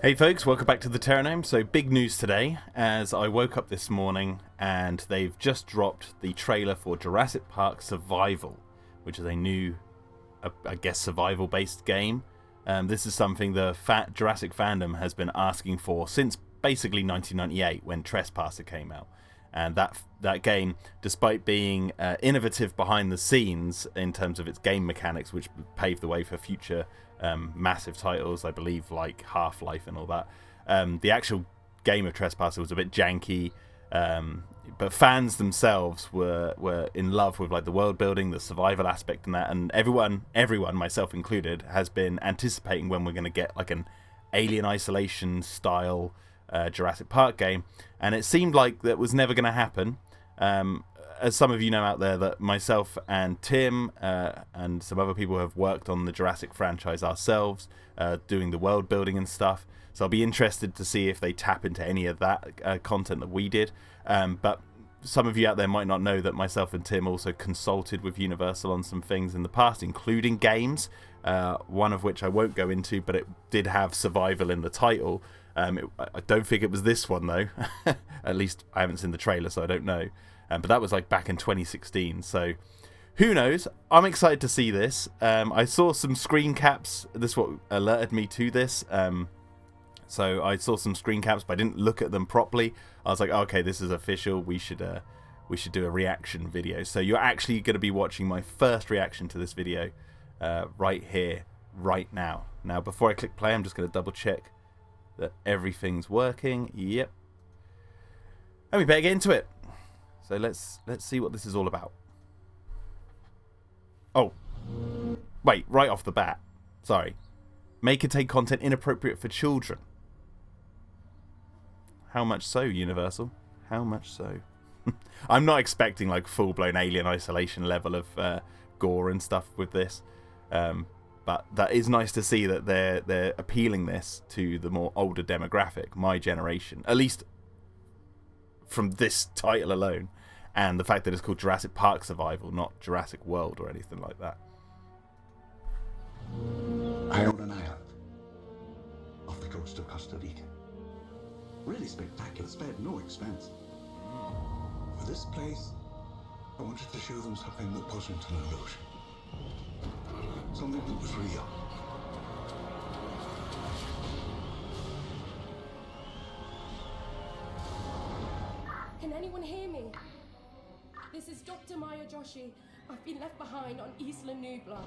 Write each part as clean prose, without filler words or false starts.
Hey folks, welcome back to the Terranome. So big news today as I woke up this morning and they've just dropped the trailer for Jurassic Park Survival, which is a new, I guess, survival based game. This is something the Jurassic fandom has been asking for since basically 1998 when Trespasser came out. And that game, despite being innovative behind the scenes in terms of its game mechanics, which paved the way for future massive titles, I believe, like Half-Life and all that, the actual game of Trespasser was a bit janky, but fans themselves were in love with like the world building, the survival aspect, and that. And everyone, myself included, has been anticipating when we're going to get like an Alien Isolation style Jurassic Park game, and it seemed like that was never going to happen. As some of you know out there, that myself and Tim and some other people have worked on the Jurassic franchise ourselves, doing the world building and stuff. So I'll be interested to see if they tap into any of that content that we did. But some of you out there might not know that myself and Tim also consulted with Universal on some things in the past, including games, one of which I won't go into, but it did have survival in the title. I don't think it was this one though. At least I haven't seen the trailer, so I don't know. But that was like back in 2016. So who knows? I'm excited to see this. I saw some screen caps. This is what alerted me to this. So I saw some screen caps, but I didn't look at them properly. I was like, oh, okay, this is official. We should do a reaction video. So you're actually going to be watching my first reaction to this video right here, right now. Now, before I click play, I'm just going to double check that everything's working. Yep. And we better get into it. So let's see what this is all about. Oh, wait, right off the bat. Sorry. May contain content inappropriate for children. How much so, Universal? How much so? I'm not expecting like full-blown Alien Isolation level of gore and stuff with this. But that is nice to see that they're appealing this to the more older demographic, my generation, at least from this title alone, and the fact that it's called Jurassic Park Survival, not Jurassic World or anything like that. I own an island off the coast of Costa Rica. Really spectacular, spared no expense. For this place, I wanted to show them something that wasn't an illusion. Something that was real. Can anyone hear me? This is Dr. Maya Joshi. I've been left behind on Isla Nublar.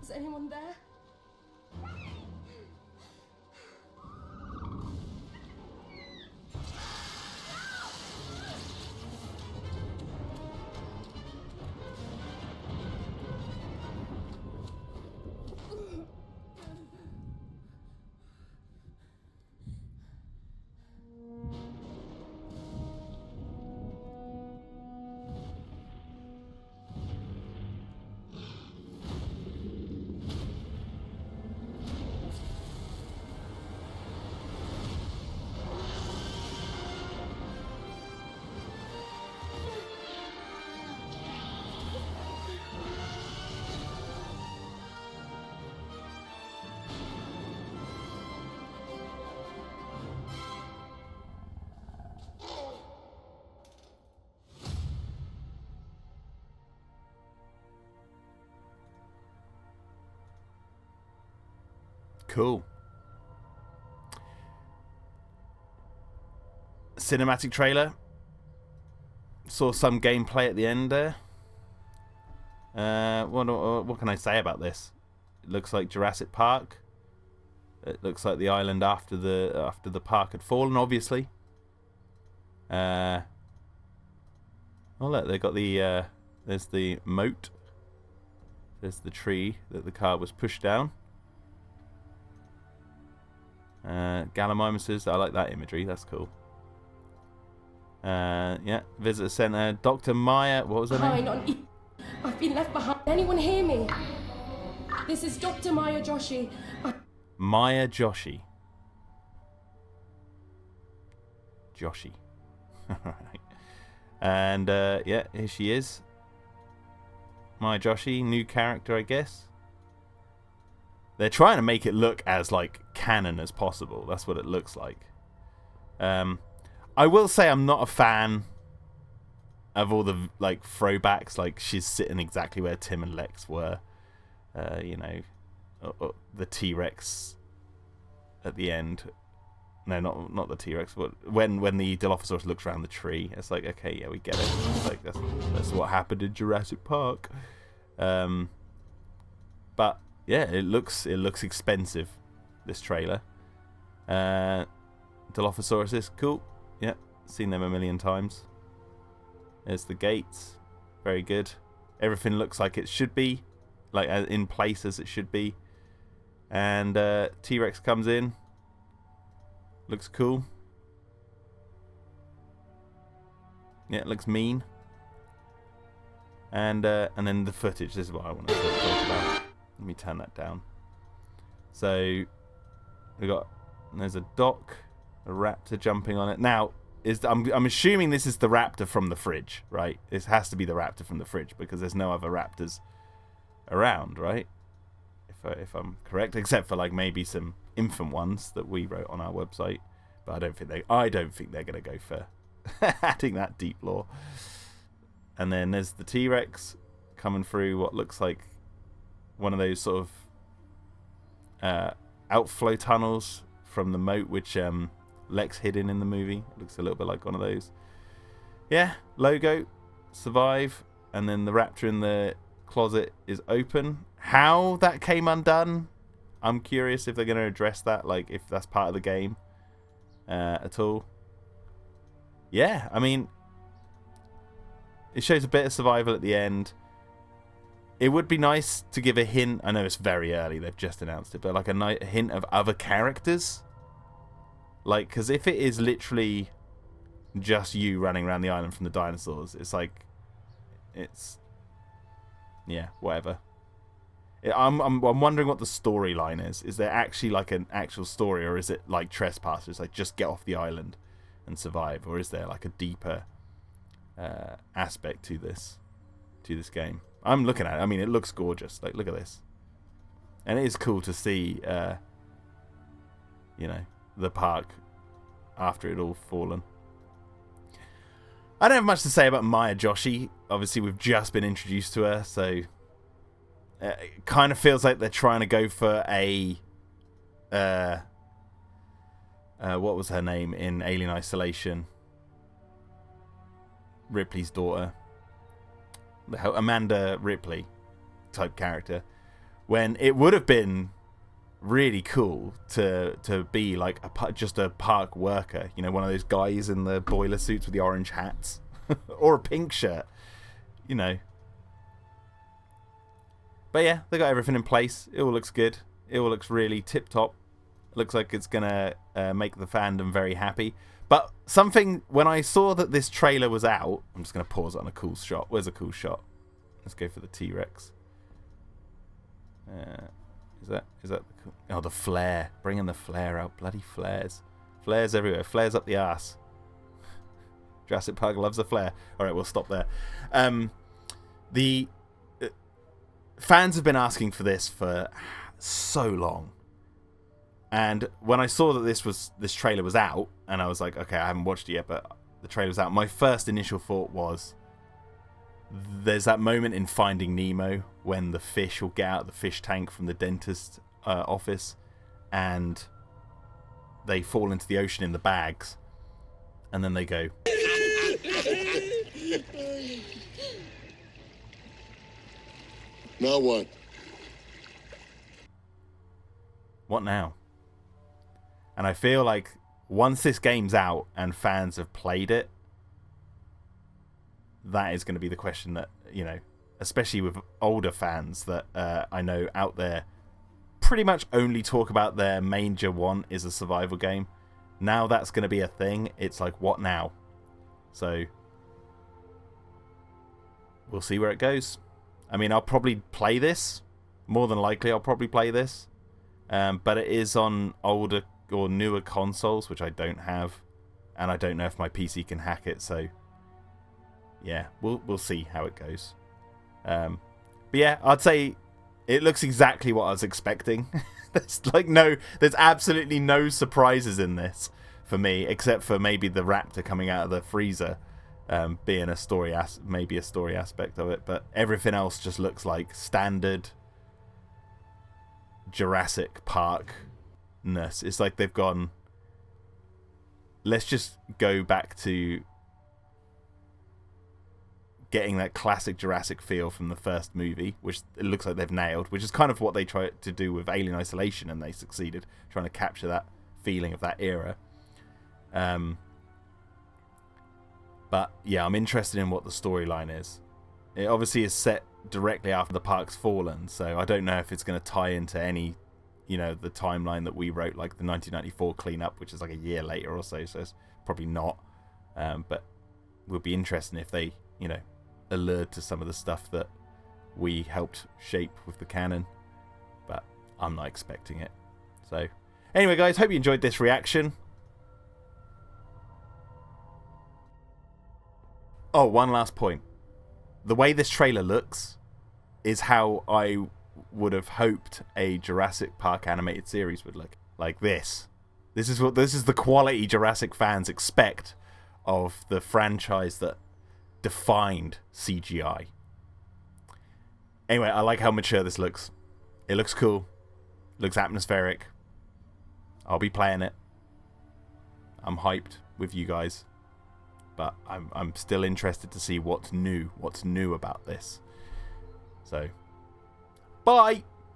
Is anyone there? Cool. Cinematic trailer. Saw some gameplay at the end there. What can I say about this? It looks like Jurassic Park. It looks like the island after the park had fallen, obviously. Oh look, they got the there's the moat. There's the tree that the car was pushed down. Gallimimuses, I like that imagery. That's cool. Yeah, visitor center. Dr. Maya, what was her name? I've been left behind. Anyone hear me? This is Dr. Maya Joshi. Maya Joshi. Joshi. Alright. And yeah, here she is. Maya Joshi, new character, I guess. They're trying to make it look as like canon as possible. That's what it looks like. I will say I'm not a fan of all the like throwbacks. Like she's sitting exactly where Tim and Lex were. You know, the T-Rex at the end. No, not the T-Rex. But when the Dilophosaurus looks around the tree, it's like, okay, yeah, we get it. It's like that's what happened in Jurassic Park. But yeah, it looks expensive. This trailer. Dilophosaurus is cool. Yeah, seen them a million times. There's the gates. Very good. Everything looks like it should be. Like in place as it should be. And T-Rex comes in. Looks cool. Yeah, it looks mean. And then the footage. This is what I want to talk about. Let me turn that down. So there's a dock, a raptor jumping on it. Now, I'm assuming this is the raptor from the fridge, right? This has to be the raptor from the fridge because there's no other raptors around, right? If I'm correct, except for like maybe some infant ones that we wrote on our website, but I don't think they're gonna go for adding that deep lore. And then there's the T-Rex coming through what looks like one of those sort of outflow tunnels from the moat, which Lex hid in the movie. It looks a little bit like one of those. Yeah, logo, survive, and then the raptor in the closet is open. How that came undone, I'm curious if they're going to address that, like if that's part of the game at all. Yeah, I mean, it shows a bit of survival at the end. It would be nice to give a hint. I know it's very early, they've just announced it, but like a hint of other characters. Like, because if it is literally just you running around the island from the dinosaurs, it's like, yeah, whatever. I'm wondering what the storyline is. Is there actually like an actual story, or is it like Trespassers, like just get off the island and survive, or is there like a deeper aspect to this game? I'm looking at it. I mean, it looks gorgeous. Like, look at this, and it is cool to see, you know, the park after it all fallen. I don't have much to say about Maya Joshi. Obviously, we've just been introduced to her, so it kind of feels like they're trying to go for a what was her name in Alien Isolation? Ripley's daughter, Amanda Ripley type character, when it would have been really cool to be like just a park worker, you know, one of those guys in the boiler suits with the orange hats or a pink shirt, you know. But yeah, they got everything in place. It all looks good. It all looks really tip-top. Looks like it's gonna make the fandom very happy. But something, when I saw that this trailer was out, I'm just gonna pause on a cool shot. Where's a cool shot? Let's go for the T-Rex. Is that the cool? Oh, the flare. Bringing the flare out. Bloody flares. Flares everywhere. Flares up the arse. Jurassic Park loves a flare. Alright, we'll stop there. The fans have been asking for this for so long. And when I saw that this trailer was out, and I was like, okay, I haven't watched it yet, but the trailer was out, my first initial thought was, there's that moment in Finding Nemo when the fish will get out of the fish tank from the dentist office, and they fall into the ocean in the bags, and then they go. Now what? What now? And I feel like once this game's out and fans have played it, that is going to be the question that, you know, especially with older fans that I know out there pretty much only talk about their major one is a survival game. Now that's going to be a thing. It's like, what now? So we'll see where it goes. I mean, I'll probably play this. More than likely, I'll probably play this. But it is on older or newer consoles, which I don't have. And I don't know if my PC can hack it. So, yeah, we'll see how it goes. But yeah, I'd say it looks exactly what I was expecting. There's absolutely no surprises in this for me, except for maybe the raptor coming out of the freezer. Being a story maybe a story aspect of it, but everything else just looks like standard Jurassic Park-ness. It's like they've gone, let's just go back to getting that classic Jurassic feel from the first movie, which it looks like they've nailed, which is kind of what they tried to do with Alien Isolation, and they succeeded, trying to capture that feeling of that era. But yeah, I'm interested in what the storyline is. It obviously is set directly after the park's fallen, so I don't know if it's going to tie into any, you know, the timeline that we wrote, like the 1994 cleanup, which is like a year later or so. So it's probably not. But it would be interesting if they, you know, allude to some of the stuff that we helped shape with the canon. But I'm not expecting it. So anyway, guys, hope you enjoyed this reaction. Oh, one last point. The way this trailer looks is how I would have hoped a Jurassic Park animated series would look. Like this. This is the quality Jurassic fans expect of the franchise that defined CGI. Anyway, I like how mature this looks. It looks cool. It looks atmospheric. I'll be playing it. I'm hyped with you guys. But I'm still interested to see what's new about this. So, bye!